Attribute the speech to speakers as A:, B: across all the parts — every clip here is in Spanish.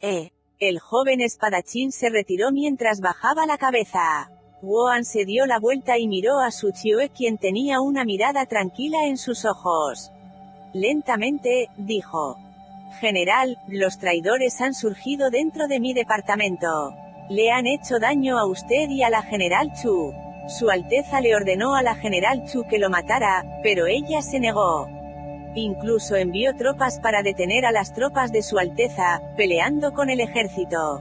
A: El joven espadachín se retiró mientras bajaba la cabeza. Woan se dio la vuelta y miró a Su Qiue, quien tenía una mirada tranquila en sus ojos. Lentamente, dijo: General, los traidores han surgido dentro de mi departamento. Le han hecho daño a usted y a la General Chu. Su Alteza le ordenó a la General Chu que lo matara, pero ella se negó. Incluso envió tropas para detener a las tropas de Su Alteza, peleando con el ejército.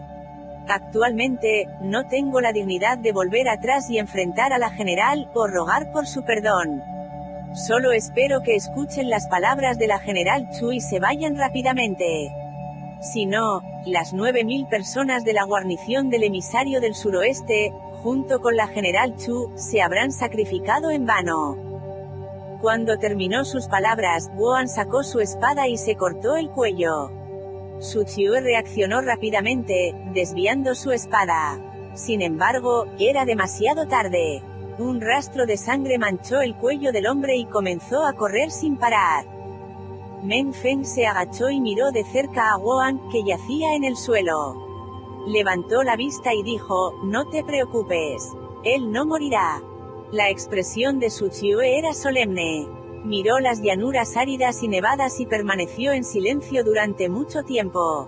A: Actualmente, no tengo la dignidad de volver atrás y enfrentar a la General, o rogar por su perdón. Solo espero que escuchen las palabras de la General Chu y se vayan rápidamente. Si no, las 9000 personas de la guarnición del emisario del suroeste, junto con la General Chu, se habrán sacrificado en vano. Cuando terminó sus palabras, Woan sacó su espada y se cortó el cuello. Su Qiue reaccionó rápidamente, desviando su espada. Sin embargo, era demasiado tarde. Un rastro de sangre manchó el cuello del hombre y comenzó a correr sin parar. Meng Feng se agachó y miró de cerca a Woan, que yacía en el suelo. Levantó la vista y dijo: No te preocupes. Él no morirá. La expresión de Su Qiue era solemne. Miró las llanuras áridas y nevadas y permaneció en silencio durante mucho tiempo.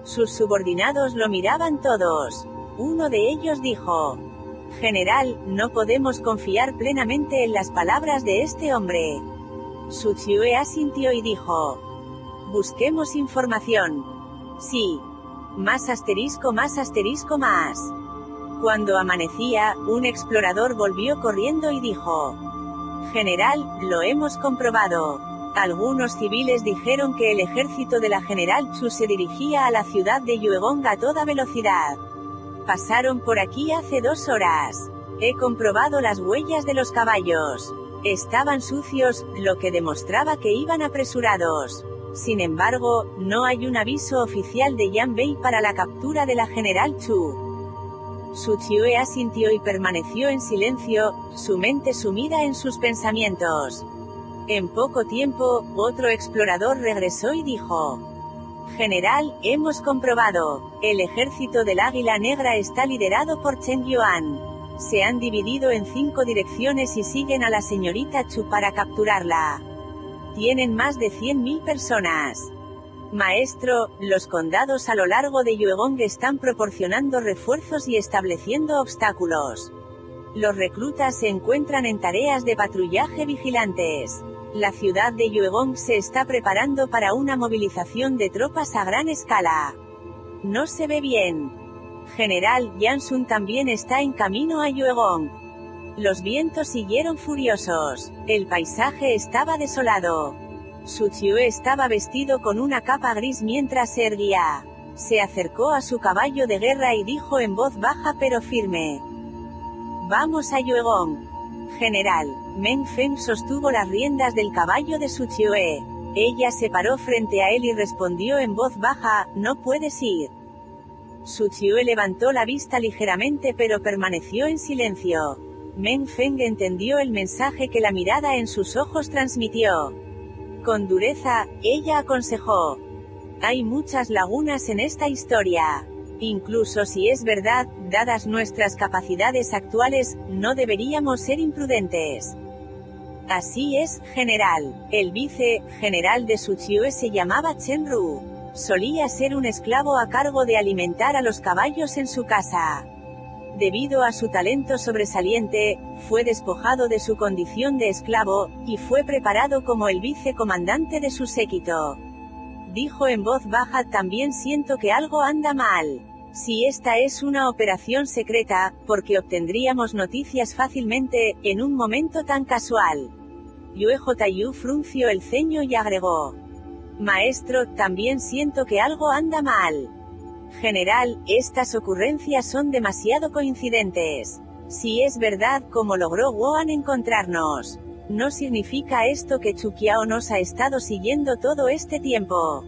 A: Sus subordinados lo miraban todos. Uno de ellos dijo: General, no podemos confiar plenamente en las palabras de este hombre. Su Qiue asintió y dijo: Busquemos información. Sí. Más asterisco más asterisco más. Cuando amanecía, un explorador volvió corriendo y dijo: General, lo hemos comprobado. Algunos civiles dijeron que el ejército de la General Chu se dirigía a la ciudad de Yuegong a toda velocidad. Pasaron por aquí hace 2 horas. He comprobado las huellas de los caballos. Estaban sucios, lo que demostraba que iban apresurados. Sin embargo, no hay un aviso oficial de Yan Bei para la captura de la General Chu. Su Qiue asintió y permaneció en silencio, su mente sumida en sus pensamientos. En poco tiempo, otro explorador regresó y dijo: General, hemos comprobado. El ejército del Águila Negra está liderado por Chen Yuan. Se han dividido en 5 direcciones y siguen a la señorita Chu para capturarla. Tienen más de 100.000 personas. Maestro, los condados a lo largo de Yuegong están proporcionando refuerzos y estableciendo obstáculos. Los reclutas se encuentran en tareas de patrullaje vigilantes. La ciudad de Yuegong se está preparando para una movilización de tropas a gran escala. No se ve bien. General, Yansun también está en camino a Yuegong. Los vientos siguieron furiosos. El paisaje estaba desolado. Su Qiue estaba vestido con una capa gris mientras se erguía. Se acercó a su caballo de guerra y dijo en voz baja pero firme: Vamos a Yuegong. General. Meng Feng sostuvo las riendas del caballo de Su Qiue. Ella se paró frente a él y respondió en voz baja: No puedes ir. Su Qiue levantó la vista ligeramente pero permaneció en silencio. Meng Feng entendió el mensaje que la mirada en sus ojos transmitió. Con dureza, ella aconsejó: Hay muchas lagunas en esta historia. Incluso si es verdad, dadas nuestras capacidades actuales, no deberíamos ser imprudentes. Así es, general. El vice-general de Su Qiue se llamaba Chen Ru. Solía ser un esclavo a cargo de alimentar a los caballos en su casa. Debido a su talento sobresaliente, fue despojado de su condición de esclavo, y fue preparado como el vicecomandante de su séquito. Dijo en voz baja: También siento que algo anda mal. Si esta es una operación secreta, porque obtendríamos noticias fácilmente, en un momento tan casual. Yue Jyu frunció el ceño y agregó: Maestro, también siento que algo anda mal. General, estas ocurrencias son demasiado coincidentes. Si es verdad cómo logró Woan encontrarnos, ¿no significa esto que Chu Qiao nos ha estado siguiendo todo este tiempo?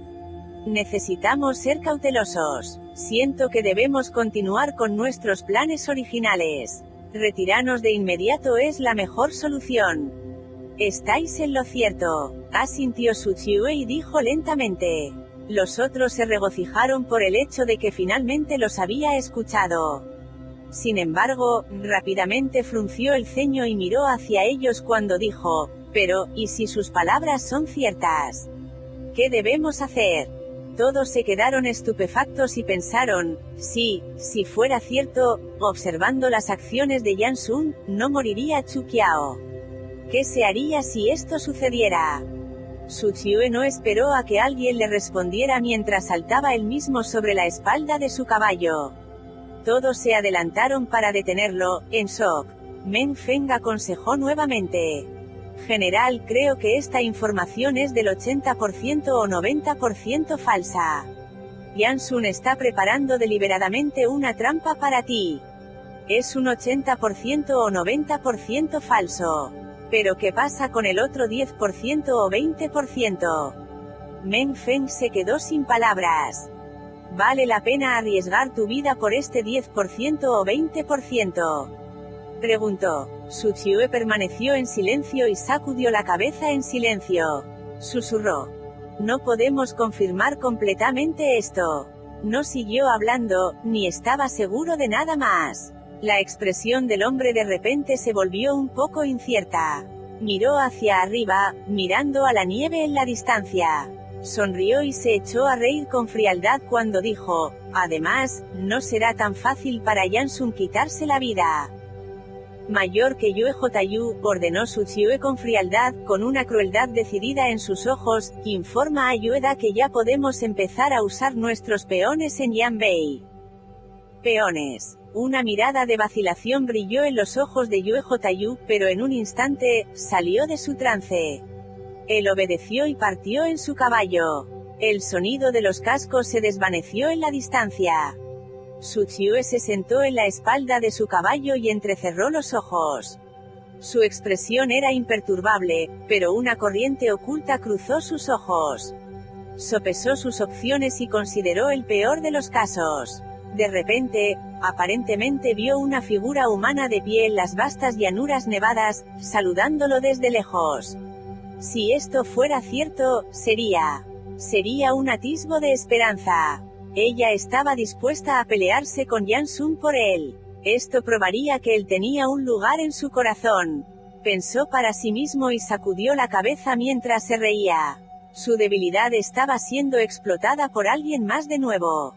A: Necesitamos ser cautelosos. Siento que debemos continuar con nuestros planes originales. Retirarnos de inmediato es la mejor solución. Estáis en lo cierto, asintió Su Qiue y dijo lentamente: Los otros se regocijaron por el hecho de que finalmente los había escuchado. Sin embargo, rápidamente frunció el ceño y miró hacia ellos cuando dijo, «Pero, ¿y si sus palabras son ciertas? ¿Qué debemos hacer?» Todos se quedaron estupefactos y pensaron, si fuera cierto, observando las acciones de Yan Sun, no moriría Chu Qiao. ¿Qué se haría si esto sucediera? Su Qiue no esperó a que alguien le respondiera mientras saltaba él mismo sobre la espalda de su caballo. Todos se adelantaron para detenerlo, en shock. Meng Feng aconsejó nuevamente. General, creo que esta información es del 80% o 90% falsa. Yan Sun está preparando deliberadamente una trampa para ti. Es un 80% o 90% falso. Pero ¿qué pasa con el otro 10% o 20%? Meng Feng se quedó sin palabras. ¿Vale la pena arriesgar tu vida por este 10% o 20%? Preguntó. Su Qiue permaneció en silencio y sacudió la cabeza en silencio. Susurró. No podemos confirmar completamente esto. No siguió hablando, ni estaba seguro de nada más. La expresión del hombre de repente se volvió un poco incierta. Miró hacia arriba, mirando a la nieve en la distancia. Sonrió y se echó a reír con frialdad cuando dijo, además, no será tan fácil para Yan Sun quitarse la vida. Mayor que Yue Jyu, ordenó Su Qiue con frialdad, con una crueldad decidida en sus ojos, informa a Yueda que ya podemos empezar a usar nuestros peones en Yanbei. Peones. Una mirada de vacilación brilló en los ojos de Yue Jyu, pero en un instante, salió de su trance. Él obedeció y partió en su caballo. El sonido de los cascos se desvaneció en la distancia. Su Qiue se sentó en la espalda de su caballo y entrecerró los ojos. Su expresión era imperturbable, pero una corriente oculta cruzó sus ojos. Sopesó sus opciones y consideró el peor de los casos. De repente, aparentemente vio una figura humana de pie en las vastas llanuras nevadas, saludándolo desde lejos. Si esto fuera cierto, sería un atisbo de esperanza. Ella estaba dispuesta a pelearse con Yan Sun por él. Esto probaría que él tenía un lugar en su corazón. Pensó para sí mismo y sacudió la cabeza mientras se reía. Su debilidad estaba siendo explotada por alguien más de nuevo.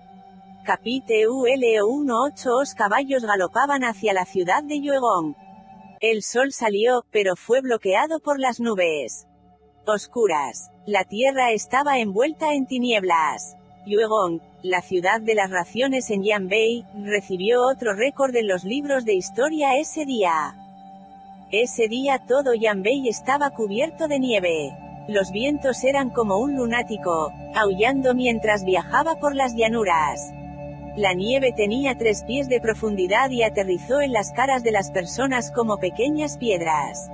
A: Capítulo 18. Os caballos galopaban hacia la ciudad de Yuegong. El sol salió, pero fue bloqueado por las nubes oscuras. La tierra estaba envuelta en tinieblas. Yuegong, la ciudad de las raciones en Yanbei, recibió otro récord en los libros de historia ese día. Ese día todo Yanbei estaba cubierto de nieve. Los vientos eran como un lunático, aullando mientras viajaba por las llanuras. La nieve tenía 3 pies de profundidad y aterrizó en las caras de las personas como pequeñas piedras.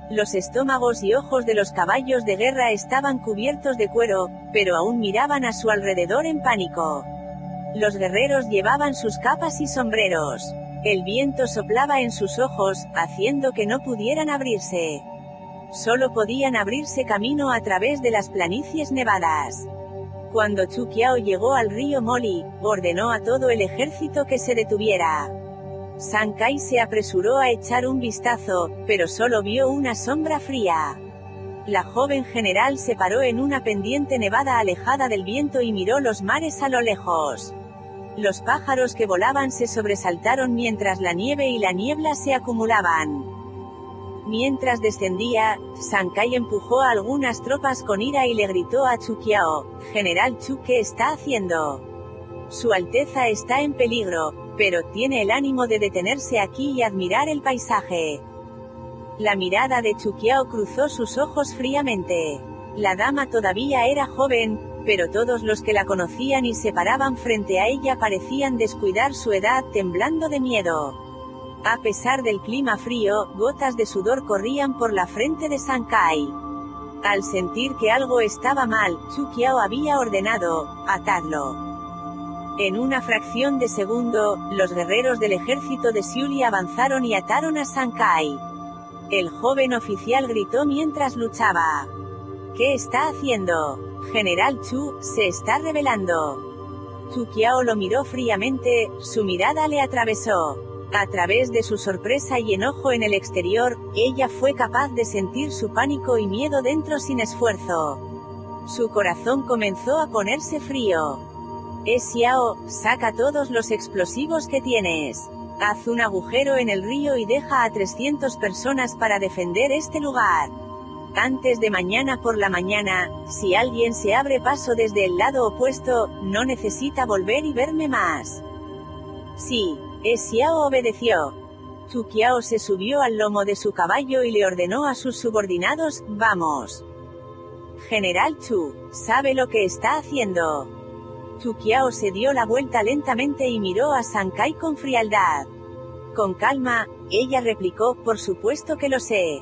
A: Los estómagos y ojos de los caballos de guerra estaban cubiertos de cuero, pero aún miraban a su alrededor en pánico. Los guerreros llevaban sus capas y sombreros. El viento soplaba en sus ojos, haciendo que no pudieran abrirse. Solo podían abrirse camino a través de las planicies nevadas. Cuando Chu Qiao llegó al río Moli, ordenó a todo el ejército que se detuviera. San Kai se apresuró a echar un vistazo, pero solo vio una sombra fría. La joven general se paró en una pendiente nevada alejada del viento y miró los mares a lo lejos. Los pájaros que volaban se sobresaltaron mientras la nieve y la niebla se acumulaban. Mientras descendía, San Kai empujó a algunas tropas con ira y le gritó a Chu Qiao, «General Chu, ¿qué está haciendo? Su Alteza está en peligro, pero tiene el ánimo de detenerse aquí y admirar el paisaje». La mirada de Chu Qiao cruzó sus ojos fríamente. La dama todavía era joven, pero todos los que la conocían y se paraban frente a ella parecían descuidar su edad temblando de miedo. A pesar del clima frío, gotas de sudor corrían por la frente de San Kai. Al sentir que algo estaba mal, Chu Qiao había ordenado, «Atadlo». En una fracción de segundo, los guerreros del ejército de Xiuli avanzaron y ataron a San Kai. El joven oficial gritó mientras luchaba. «¿Qué está haciendo? General Chu, se está rebelando. Chu Qiao lo miró fríamente, su mirada le atravesó. A través de su sorpresa y enojo en el exterior, ella fue capaz de sentir su pánico y miedo dentro sin esfuerzo. Su corazón comenzó a ponerse frío. Xiao, saca todos los explosivos que tienes. Haz un agujero en el río y deja a 300 personas para defender este lugar. Antes de mañana por la mañana, si alguien se abre paso desde el lado opuesto, no necesita volver y verme más. Sí. Xiao obedeció. Chu Qiao se subió al lomo de su caballo y le ordenó a sus subordinados, vamos. General Chu, sabe lo que está haciendo. Chu Qiao se dio la vuelta lentamente y miró a San Kai con frialdad. Con calma, ella replicó, por supuesto que lo sé.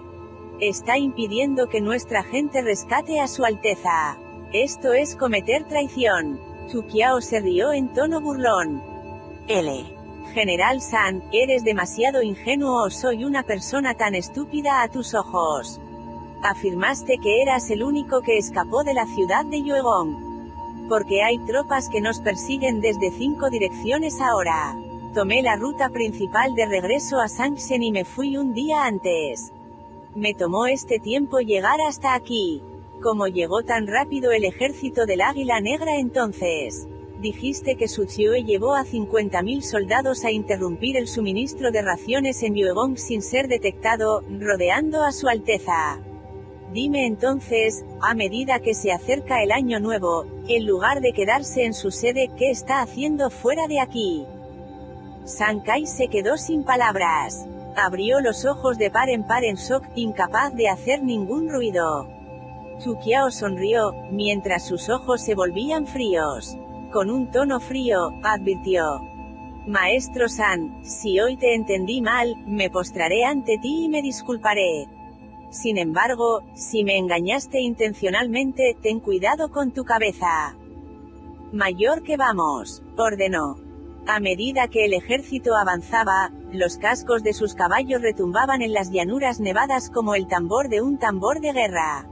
A: Está impidiendo que nuestra gente rescate a su Alteza. Esto es cometer traición. Chu Qiao se rió en tono burlón. General San, ¿eres demasiado ingenuo o soy una persona tan estúpida a tus ojos? Afirmaste que eras el único que escapó de la ciudad de Yuegong. Porque hay tropas que nos persiguen desde 5 direcciones ahora. Tomé la ruta principal de regreso a Sangshen y me fui un día antes. Me tomó este tiempo llegar hasta aquí. ¿Cómo llegó tan rápido el ejército del Águila Negra entonces? Dijiste que Su Qiao llevó a 50.000 soldados a interrumpir el suministro de raciones en Yuegong sin ser detectado, rodeando a Su Alteza. Dime entonces, a medida que se acerca el año nuevo, en lugar de quedarse en su sede, ¿qué está haciendo fuera de aquí? San Kai se quedó sin palabras. Abrió los ojos de par en shock, incapaz de hacer ningún ruido. Chu Qiao sonrió, mientras sus ojos se volvían fríos. Con un tono frío, advirtió. Maestro San, si hoy te entendí mal, me postraré ante ti y me disculparé. Sin embargo, si me engañaste intencionalmente, ten cuidado con tu cabeza. Mayor que vamos, ordenó. A medida que el ejército avanzaba, los cascos de sus caballos retumbaban en las llanuras nevadas como el tambor de un tambor de guerra.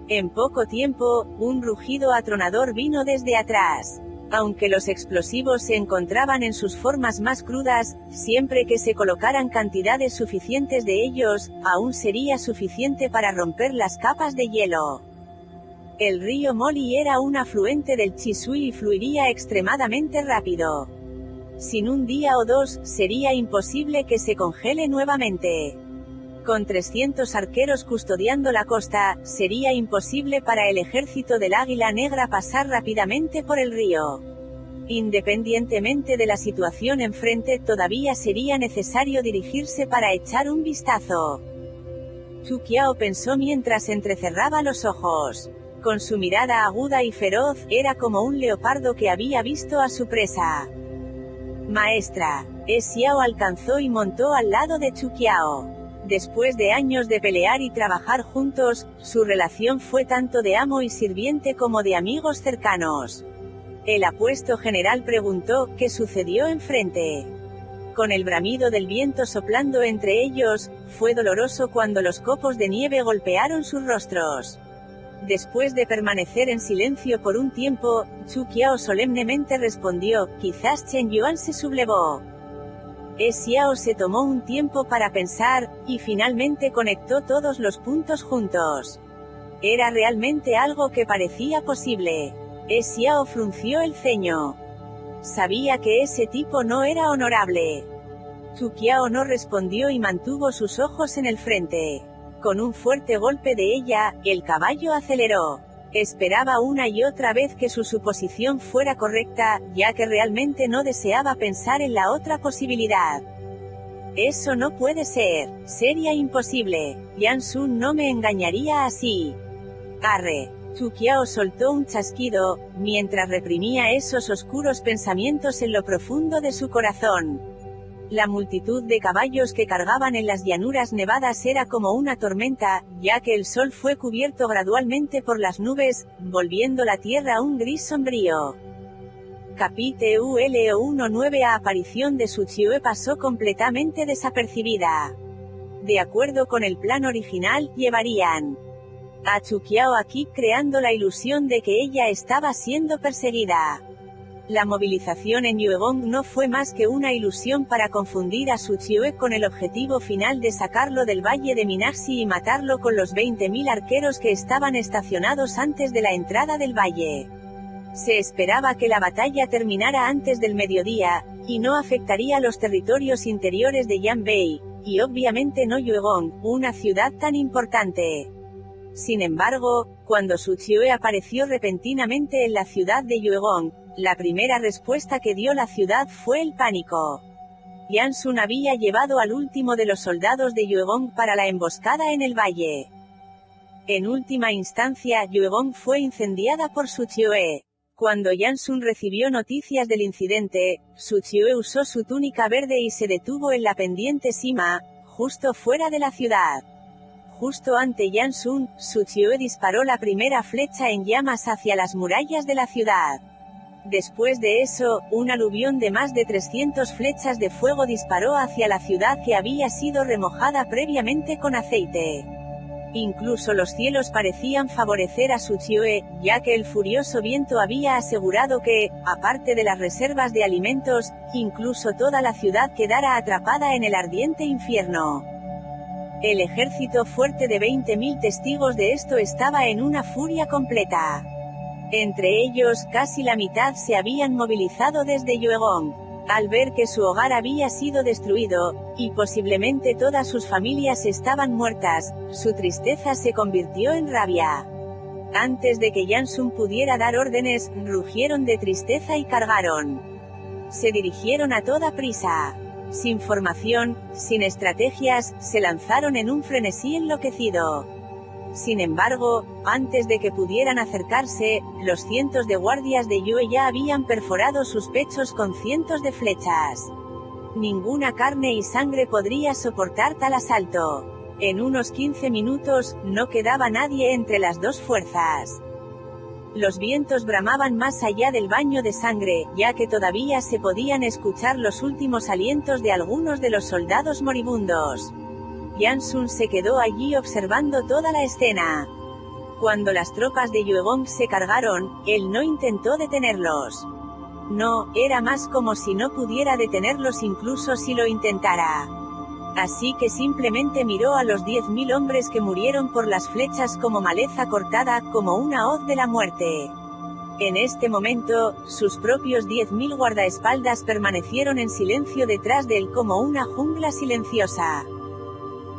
A: En poco tiempo, un rugido atronador vino desde atrás. Aunque los explosivos se encontraban en sus formas más crudas, siempre que se colocaran cantidades suficientes de ellos, aún sería suficiente para romper las capas de hielo. El río Moli era un afluente del Chisui y fluiría extremadamente rápido. Sin un día o dos, sería imposible que se congele nuevamente. Con 300 arqueros custodiando la costa, sería imposible para el ejército del Águila Negra pasar rápidamente por el río. Independientemente de la situación enfrente, todavía sería necesario dirigirse para echar un vistazo. Chu Qiao pensó mientras entrecerraba los ojos. Con su mirada aguda y feroz, era como un leopardo que había visto a su presa. Maestra. Xiao alcanzó y montó al lado de Chu Qiao. Después de años de pelear y trabajar juntos, su relación fue tanto de amo y sirviente como de amigos cercanos. El apuesto general preguntó, ¿qué sucedió enfrente? Con el bramido del viento soplando entre ellos, fue doloroso cuando los copos de nieve golpearon sus rostros. Después de permanecer en silencio por un tiempo, Chu Qiao solemnemente respondió, quizás Chen Yuan se sublevó. Xiao se tomó un tiempo para pensar, y finalmente conectó todos los puntos juntos. Era realmente algo que parecía posible. Xiao frunció el ceño. Sabía que ese tipo no era honorable. Chu Qiao no respondió y mantuvo sus ojos en el frente. Con un fuerte golpe de ella, el caballo aceleró. Esperaba una y otra vez que su suposición fuera correcta, ya que realmente no deseaba pensar en la otra posibilidad. Eso no puede ser. Sería imposible. Yan Sun no me engañaría así. Arre. Chu Qiao soltó un chasquido, mientras reprimía esos oscuros pensamientos en lo profundo de su corazón. La multitud de caballos que cargaban en las llanuras nevadas era como una tormenta, ya que el sol fue cubierto gradualmente por las nubes, volviendo la tierra un gris sombrío. Capítulo 19. La aparición de Su Qiao pasó completamente desapercibida. De acuerdo con el plan original, llevarían a Chuqiao aquí creando la ilusión de que ella estaba siendo perseguida. La movilización en Yuegong no fue más que una ilusión para confundir a Su Qiue con el objetivo final de sacarlo del valle de Minaxi y matarlo con los 20.000 arqueros que estaban estacionados antes de la entrada del valle. Se esperaba que la batalla terminara antes del mediodía, y no afectaría los territorios interiores de Yanbei, y obviamente no Yuegong, una ciudad tan importante. Sin embargo, cuando Su Qiue apareció repentinamente en la ciudad de Yuegong, la primera respuesta que dio la ciudad fue el pánico. Yan Sun había llevado al último de los soldados de Yuegong para la emboscada en el valle. En última instancia, Yuegong fue incendiada por Su Qiue. Cuando Yan Sun recibió noticias del incidente, Su Qiue usó su túnica verde y se detuvo en la pendiente Sima, justo fuera de la ciudad. Justo ante Yan Sun, Su Qiue disparó la primera flecha en llamas hacia las murallas de la ciudad. Después de eso, un aluvión de más de 300 flechas de fuego disparó hacia la ciudad que había sido remojada previamente con aceite. Incluso los cielos parecían favorecer a Su Qiue, ya que el furioso viento había asegurado que, aparte de las reservas de alimentos, incluso toda la ciudad quedara atrapada en el ardiente infierno. El ejército fuerte de 20.000 testigos de esto estaba en una furia completa. Entre ellos, casi la mitad se habían movilizado desde Yuegong. Al ver que su hogar había sido destruido, y posiblemente todas sus familias estaban muertas, su tristeza se convirtió en rabia. Antes de que Yan Sun pudiera dar órdenes, rugieron de tristeza y cargaron. Se dirigieron a toda prisa. Sin formación, sin estrategias, se lanzaron en un frenesí enloquecido. Sin embargo, antes de que pudieran acercarse, los cientos de guardias de Yue ya habían perforado sus pechos con cientos de flechas. Ninguna carne y sangre podría soportar tal asalto. En unos 15 minutos, no quedaba nadie entre las dos fuerzas. Los vientos bramaban más allá del baño de sangre, ya que todavía se podían escuchar los últimos alientos de algunos de los soldados moribundos. Yan Sun se quedó allí observando toda la escena. Cuando las tropas de Yuegong se cargaron, él no intentó detenerlos. No, era más como si no pudiera detenerlos incluso si lo intentara. Así que simplemente miró a los 10.000 hombres que murieron por las flechas como maleza cortada, como una hoz de la muerte. En este momento, sus propios 10.000 guardaespaldas permanecieron en silencio detrás de él como una jungla silenciosa.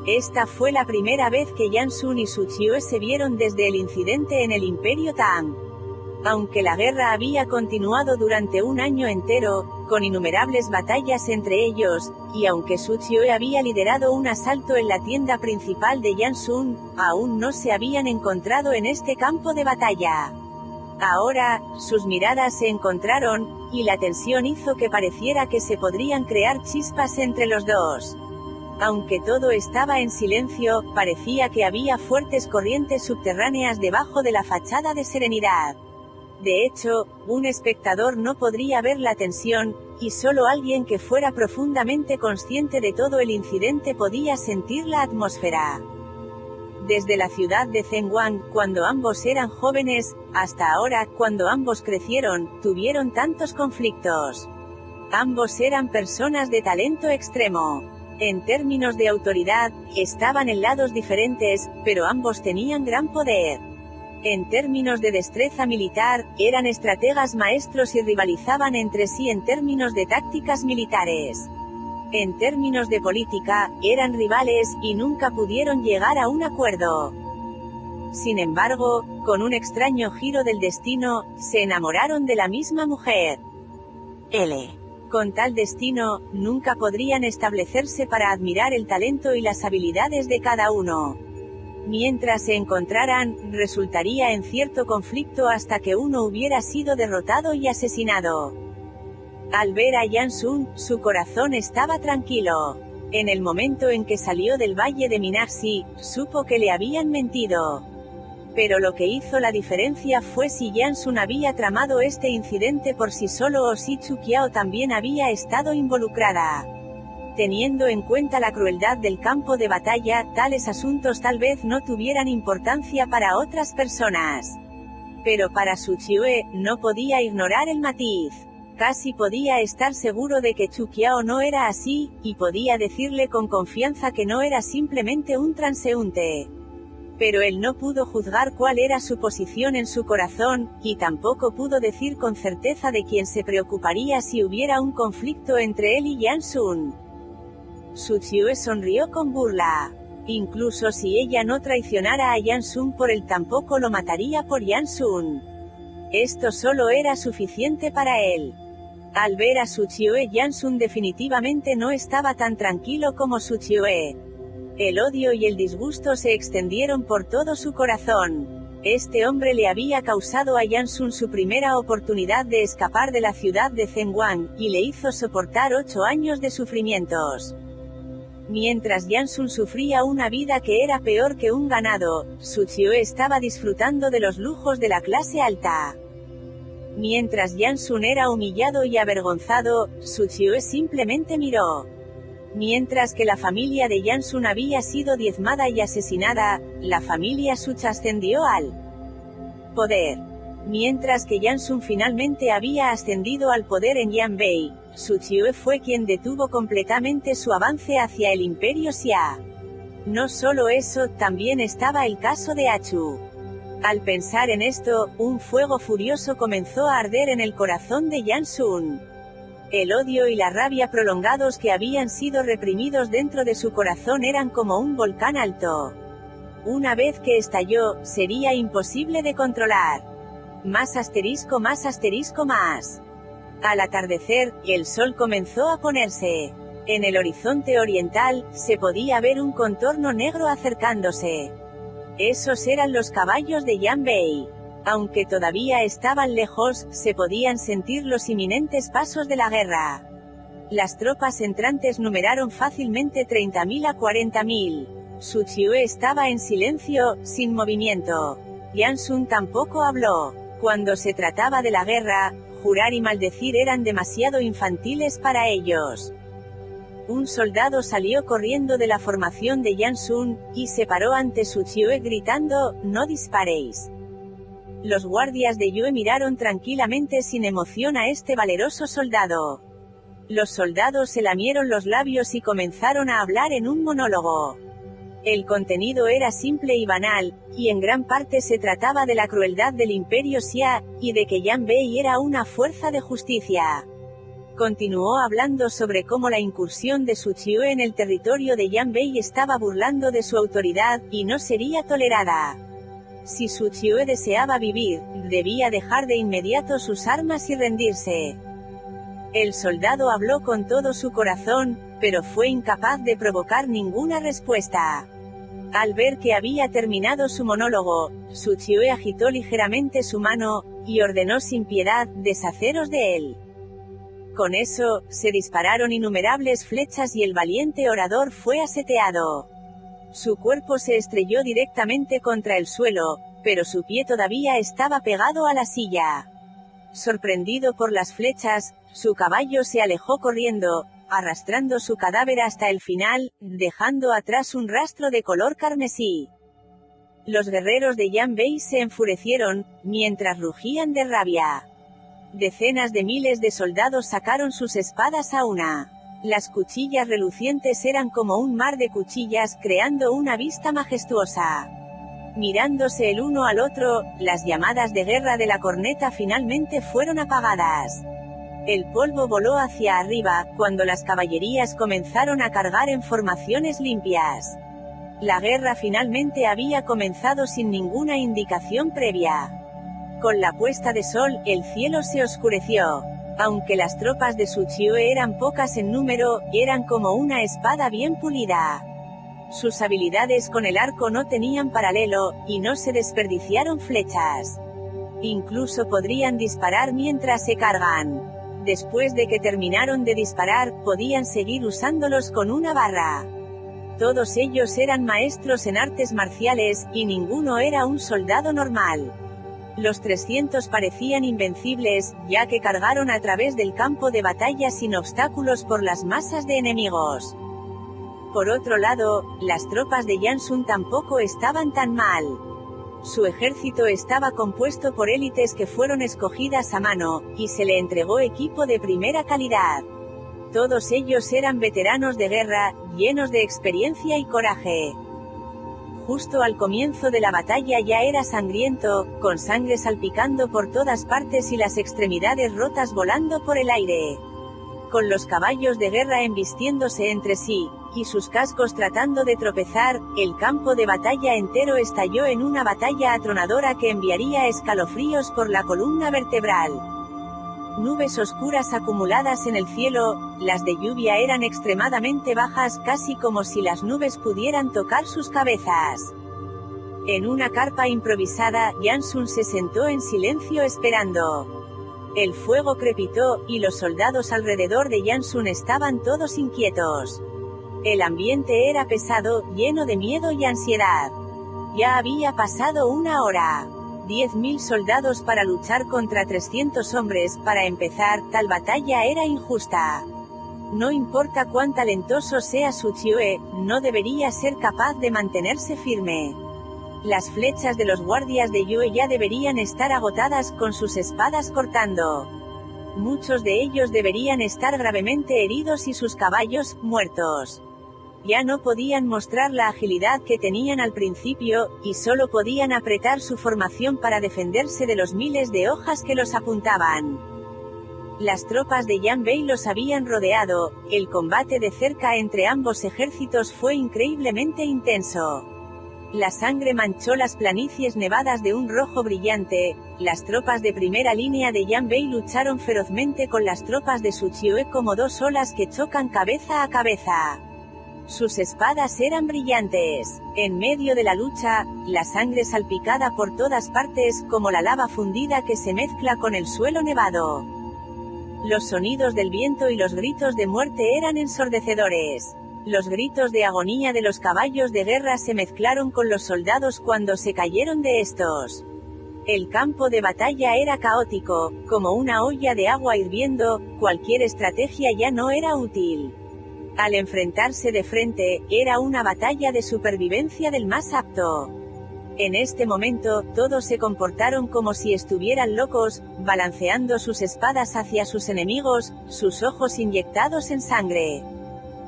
A: Esta fue la primera vez que Yan Sun y Su Qiue se vieron desde el incidente en el Imperio Tang. Aunque la guerra había continuado durante un año entero, con innumerables batallas entre ellos, y aunque Su Qiue había liderado un asalto en la tienda principal de Yan Sun, aún no se habían encontrado en este campo de batalla. Ahora, sus miradas se encontraron, y la tensión hizo que pareciera que se podrían crear chispas entre los dos. Aunque todo estaba en silencio, parecía que había fuertes corrientes subterráneas debajo de la fachada de serenidad. De hecho, un espectador no podría ver la tensión, y solo alguien que fuera profundamente consciente de todo el incidente podía sentir la atmósfera. Desde la ciudad de Zhenguang, cuando ambos eran jóvenes, hasta ahora, cuando ambos crecieron, tuvieron tantos conflictos. Ambos eran personas de talento extremo. En términos de autoridad, estaban en lados diferentes, pero ambos tenían gran poder. En términos de destreza militar, eran estrategas maestros y rivalizaban entre sí en términos de tácticas militares. En términos de política, eran rivales, y nunca pudieron llegar a un acuerdo. Sin embargo, con un extraño giro del destino, se enamoraron de la misma mujer. Con tal destino, nunca podrían establecerse para admirar el talento y las habilidades de cada uno. Mientras se encontraran, resultaría en cierto conflicto hasta que uno hubiera sido derrotado y asesinado. Al ver a Yan Sun, su corazón estaba tranquilo. En el momento en que salió del valle de Minaxi, supo que le habían mentido. Pero lo que hizo la diferencia fue si Yan Sun había tramado este incidente por sí solo o si Chuqiao también había estado involucrada. Teniendo en cuenta la crueldad del campo de batalla, tales asuntos tal vez no tuvieran importancia para otras personas. Pero para Su Qiue, no podía ignorar el matiz. Casi podía estar seguro de que Chu Qiao no era así, y podía decirle con confianza que no era simplemente un transeúnte. Pero él no pudo juzgar cuál era su posición en su corazón, y tampoco pudo decir con certeza de quién se preocuparía si hubiera un conflicto entre él y Yang Sun. Su Qiue sonrió con burla. Incluso si ella no traicionara a Yang Sun por él, tampoco lo mataría por Yang Sun. Esto solo era suficiente para él. Al ver a Su Qiue, Yang Sun definitivamente no estaba tan tranquilo como Su Qiue. El odio y el disgusto se extendieron por todo su corazón. Este hombre le había causado a Yang Sun su primera oportunidad de escapar de la ciudad de Zhenguang, y le hizo soportar 8 años de sufrimientos. Mientras Yang Sun sufría una vida que era peor que un ganado, Su Qiue estaba disfrutando de los lujos de la clase alta. Mientras Yang Sun era humillado y avergonzado, Su Qiue simplemente miró. Mientras que la familia de Yang Sun había sido diezmada y asesinada, la familia Such ascendió al poder. Mientras que Yang Sun finalmente había ascendido al poder en Yanbei, Su Qiue fue quien detuvo completamente su avance hacia el imperio Xia. No solo eso, también estaba el caso de Achu. Al pensar en esto, un fuego furioso comenzó a arder en el corazón de Yang Sun. El odio y la rabia prolongados que habían sido reprimidos dentro de su corazón eran como un volcán alto. Una vez que estalló, sería imposible de controlar. Más asterisco más asterisco más. Al atardecer, el sol comenzó a ponerse. En el horizonte oriental, se podía ver un contorno negro acercándose. Esos eran los caballos de Yanbei. Aunque todavía estaban lejos, se podían sentir los inminentes pasos de la guerra. Las tropas entrantes numeraron fácilmente 30.000 a 40.000. Su Qiue estaba en silencio, sin movimiento. Yang Sun tampoco habló. Cuando se trataba de la guerra, jurar y maldecir eran demasiado infantiles para ellos. Un soldado salió corriendo de la formación de Yang Sun, y se paró ante Su Qiue gritando, «No disparéis». Los guardias de Yue miraron tranquilamente sin emoción a este valeroso soldado. Los soldados se lamieron los labios y comenzaron a hablar en un monólogo. El contenido era simple y banal, y en gran parte se trataba de la crueldad del imperio Xia, y de que Yanbei era una fuerza de justicia. Continuó hablando sobre cómo la incursión de Su Qiue en el territorio de Yanbei estaba burlando de su autoridad, y no sería tolerada. Si Su Qiue deseaba vivir, debía dejar de inmediato sus armas y rendirse. El soldado habló con todo su corazón, pero fue incapaz de provocar ninguna respuesta. Al ver que había terminado su monólogo, Su Qiue agitó ligeramente su mano, y ordenó sin piedad, «Deshaceros de él». Con eso, se dispararon innumerables flechas y el valiente orador fue aseteado. Su cuerpo se estrelló directamente contra el suelo, pero su pie todavía estaba pegado a la silla. Sorprendido por las flechas, su caballo se alejó corriendo, arrastrando su cadáver hasta el final, dejando atrás un rastro de color carmesí. Los guerreros de Yanbei se enfurecieron, mientras rugían de rabia. Decenas de miles de soldados sacaron sus espadas a una. Las cuchillas relucientes eran como un mar de cuchillas, creando una vista majestuosa. Mirándose el uno al otro, las llamadas de guerra de la corneta finalmente fueron apagadas. El polvo voló hacia arriba, cuando las caballerías comenzaron a cargar en formaciones limpias. La guerra finalmente había comenzado sin ninguna indicación previa. Con la puesta de sol, el cielo se oscureció. Aunque las tropas de Su Qiue eran pocas en número, eran como una espada bien pulida. Sus habilidades con el arco no tenían paralelo, y no se desperdiciaron flechas. Incluso podrían disparar mientras se cargan. Después de que terminaron de disparar, podían seguir usándolos con una barra. Todos ellos eran maestros en artes marciales, y ninguno era un soldado normal. Los 300 parecían invencibles, ya que cargaron a través del campo de batalla sin obstáculos por las masas de enemigos. Por otro lado, las tropas de Jansun tampoco estaban tan mal. Su ejército estaba compuesto por élites que fueron escogidas a mano, y se le entregó equipo de primera calidad. Todos ellos eran veteranos de guerra, llenos de experiencia y coraje. Justo al comienzo de la batalla ya era sangriento, con sangre salpicando por todas partes y las extremidades rotas volando por el aire. Con los caballos de guerra embistiéndose entre sí, y sus cascos tratando de tropezar, el campo de batalla entero estalló en una batalla atronadora que enviaría escalofríos por la columna vertebral. Nubes oscuras acumuladas en el cielo, las de lluvia eran extremadamente bajas, casi como si las nubes pudieran tocar sus cabezas. En una carpa improvisada, Jansun se sentó en silencio esperando. El fuego crepitó, y los soldados alrededor de Jansun estaban todos inquietos. El ambiente era pesado, lleno de miedo y ansiedad. Ya había pasado una hora. 10.000 soldados para luchar contra 300 hombres. Para empezar, tal batalla era injusta. No importa cuán talentoso sea Su Qiue, no debería ser capaz de mantenerse firme. Las flechas de los guardias de Yue ya deberían estar agotadas, con sus espadas cortando. Muchos de ellos deberían estar gravemente heridos y sus caballos, muertos. Ya no podían mostrar la agilidad que tenían al principio, y solo podían apretar su formación para defenderse de los miles de hojas que los apuntaban. Las tropas de Yan Bei los habían rodeado. El combate de cerca entre ambos ejércitos fue increíblemente intenso. La sangre manchó las planicies nevadas de un rojo brillante. Las tropas de primera línea de Yan Bei lucharon ferozmente con las tropas de Su Qiue como dos olas que chocan cabeza a cabeza. Sus espadas eran brillantes. En medio de la lucha, la sangre salpicada por todas partes, como la lava fundida que se mezcla con el suelo nevado. Los sonidos del viento y los gritos de muerte eran ensordecedores. Los gritos de agonía de los caballos de guerra se mezclaron con los soldados cuando se cayeron de estos. El campo de batalla era caótico, como una olla de agua hirviendo. Cualquier estrategia ya no era útil. Al enfrentarse de frente, era una batalla de supervivencia del más apto. En este momento, todos se comportaron como si estuvieran locos, balanceando sus espadas hacia sus enemigos, sus ojos inyectados en sangre.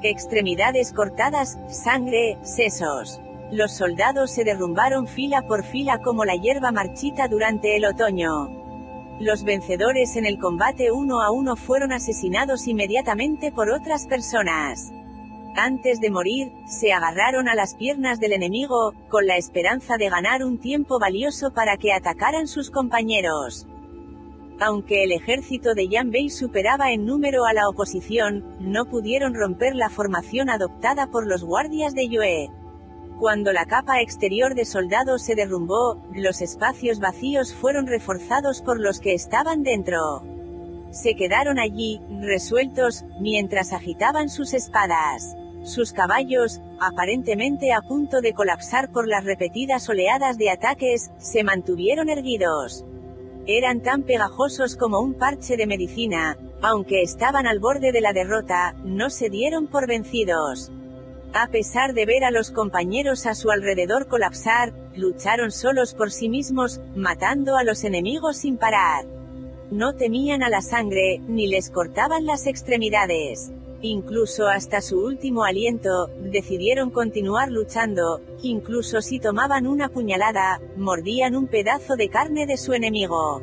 A: Extremidades cortadas, sangre, sesos. Los soldados se derrumbaron fila por fila como la hierba marchita durante el otoño. Los vencedores en el combate uno a uno fueron asesinados inmediatamente por otras personas. Antes de morir, se agarraron a las piernas del enemigo, con la esperanza de ganar un tiempo valioso para que atacaran sus compañeros. Aunque el ejército de Yan Bei superaba en número a la oposición, no pudieron romper la formación adoptada por los guardias de Yue. Cuando la capa exterior de soldados se derrumbó, los espacios vacíos fueron reforzados por los que estaban dentro. Se quedaron allí, resueltos, mientras agitaban sus espadas. Sus caballos, aparentemente a punto de colapsar por las repetidas oleadas de ataques, se mantuvieron erguidos. Eran tan pegajosos como un parche de medicina. Aunque estaban al borde de la derrota, no se dieron por vencidos. A pesar de ver a los compañeros a su alrededor colapsar, lucharon solos por sí mismos, matando a los enemigos sin parar. No temían a la sangre, ni les cortaban las extremidades. Incluso hasta su último aliento, decidieron continuar luchando. Incluso si tomaban una puñalada, mordían un pedazo de carne de su enemigo.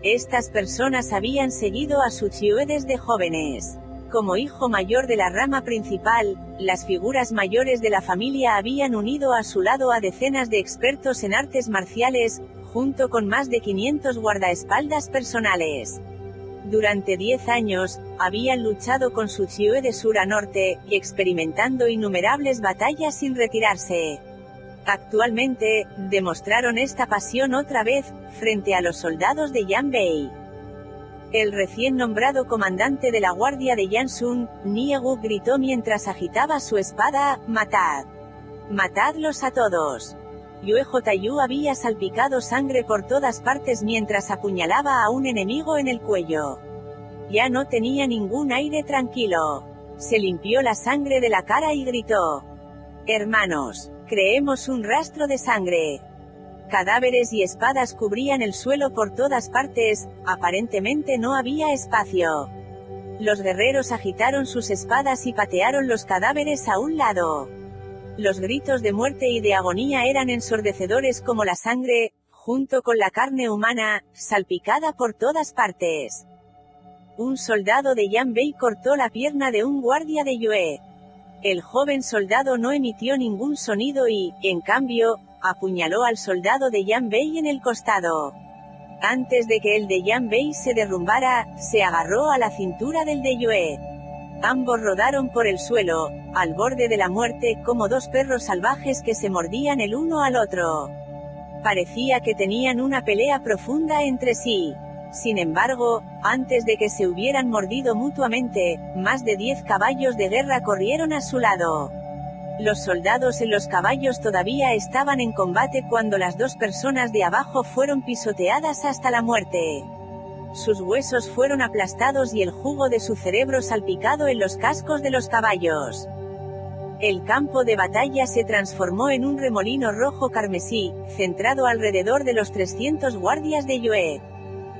A: Estas personas habían seguido a Su Qiue desde jóvenes. Como hijo mayor de la rama principal, las figuras mayores de la familia habían unido a su lado a decenas de expertos en artes marciales, junto con más de 500 guardaespaldas personales. Durante 10 años, habían luchado con Su Qiue de sur a norte, experimentando innumerables batallas sin retirarse. Actualmente, demostraron esta pasión otra vez, frente a los soldados de Yan Bei. El recién nombrado comandante de la guardia de Jansun, Niegu, gritó mientras agitaba su espada: «¡Matad! ¡Matadlos a todos!». Yue Jyu había salpicado sangre por todas partes mientras apuñalaba a un enemigo en el cuello. Ya no tenía ningún aire tranquilo. Se limpió la sangre de la cara y gritó: «Hermanos, creemos un rastro de sangre». Cadáveres y espadas cubrían el suelo por todas partes, aparentemente no había espacio. Los guerreros agitaron sus espadas y patearon los cadáveres a un lado. Los gritos de muerte y de agonía eran ensordecedores como la sangre, junto con la carne humana, salpicada por todas partes. Un soldado de Yanbei cortó la pierna de un guardia de Yue. El joven soldado no emitió ningún sonido y, en cambio, apuñaló al soldado de Yanbei en el costado. Antes de que el de Yanbei se derrumbara, se agarró a la cintura del de Yue. Ambos rodaron por el suelo, al borde de la muerte, como dos perros salvajes que se mordían el uno al otro. Parecía que tenían una pelea profunda entre sí. Sin embargo, antes de que se hubieran mordido mutuamente, más de 10 caballos de guerra corrieron a su lado. Los soldados en los caballos todavía estaban en combate cuando las dos personas de abajo fueron pisoteadas hasta la muerte. Sus huesos fueron aplastados y el jugo de su cerebro salpicado en los cascos de los caballos. El campo de batalla se transformó en un remolino rojo carmesí, centrado alrededor de los 300 guardias de Yue.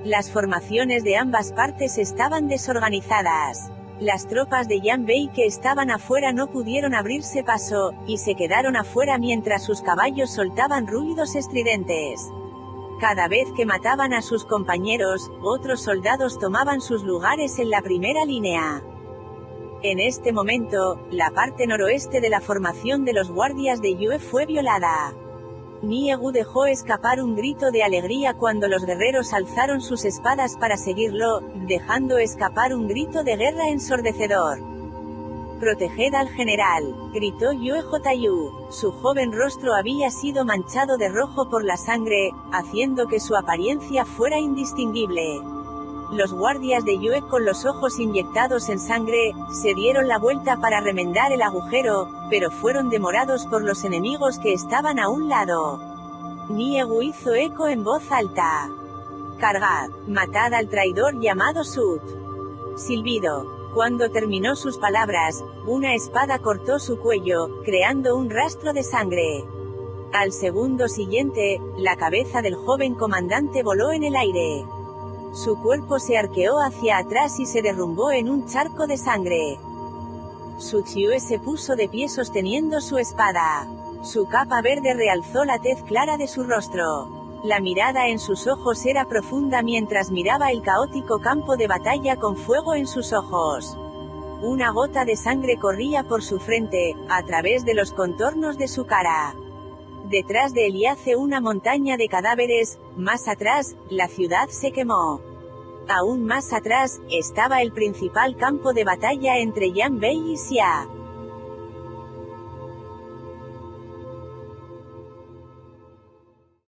A: Las formaciones de ambas partes estaban desorganizadas. Las tropas de Yanbei que estaban afuera no pudieron abrirse paso, y se quedaron afuera mientras sus caballos soltaban ruidos estridentes. Cada vez que mataban a sus compañeros, otros soldados tomaban sus lugares en la primera línea. En este momento, la parte noroeste de la formación de los guardias de Yue fue violada. Niegu dejó escapar un grito de alegría cuando los guerreros alzaron sus espadas para seguirlo, dejando escapar un grito de guerra ensordecedor. «Proteged al general», gritó Yue Jyu. Su joven rostro había sido manchado de rojo por la sangre, haciendo que su apariencia fuera indistinguible. Los guardias de Yue con los ojos inyectados en sangre, se dieron la vuelta para remendar el agujero, pero fueron demorados por los enemigos que estaban a un lado. Niegu hizo eco en voz alta: «Cargad, matad al traidor llamado Sud». Silbido. Cuando terminó sus palabras, una espada cortó su cuello, creando un rastro de sangre. Al segundo siguiente, la cabeza del joven comandante voló en el aire. Su cuerpo se arqueó hacia atrás y se derrumbó en un charco de sangre. Su Chue se puso de pie sosteniendo su espada. Su capa verde realzó la tez clara de su rostro. La mirada en sus ojos era profunda mientras miraba el caótico campo de batalla con fuego en sus ojos. Una gota de sangre corría por su frente, a través de los contornos de su cara. Detrás de él yace una montaña de cadáveres, más atrás, la ciudad se quemó. Aún más atrás, estaba el principal campo de batalla entre Yanbei y Xia.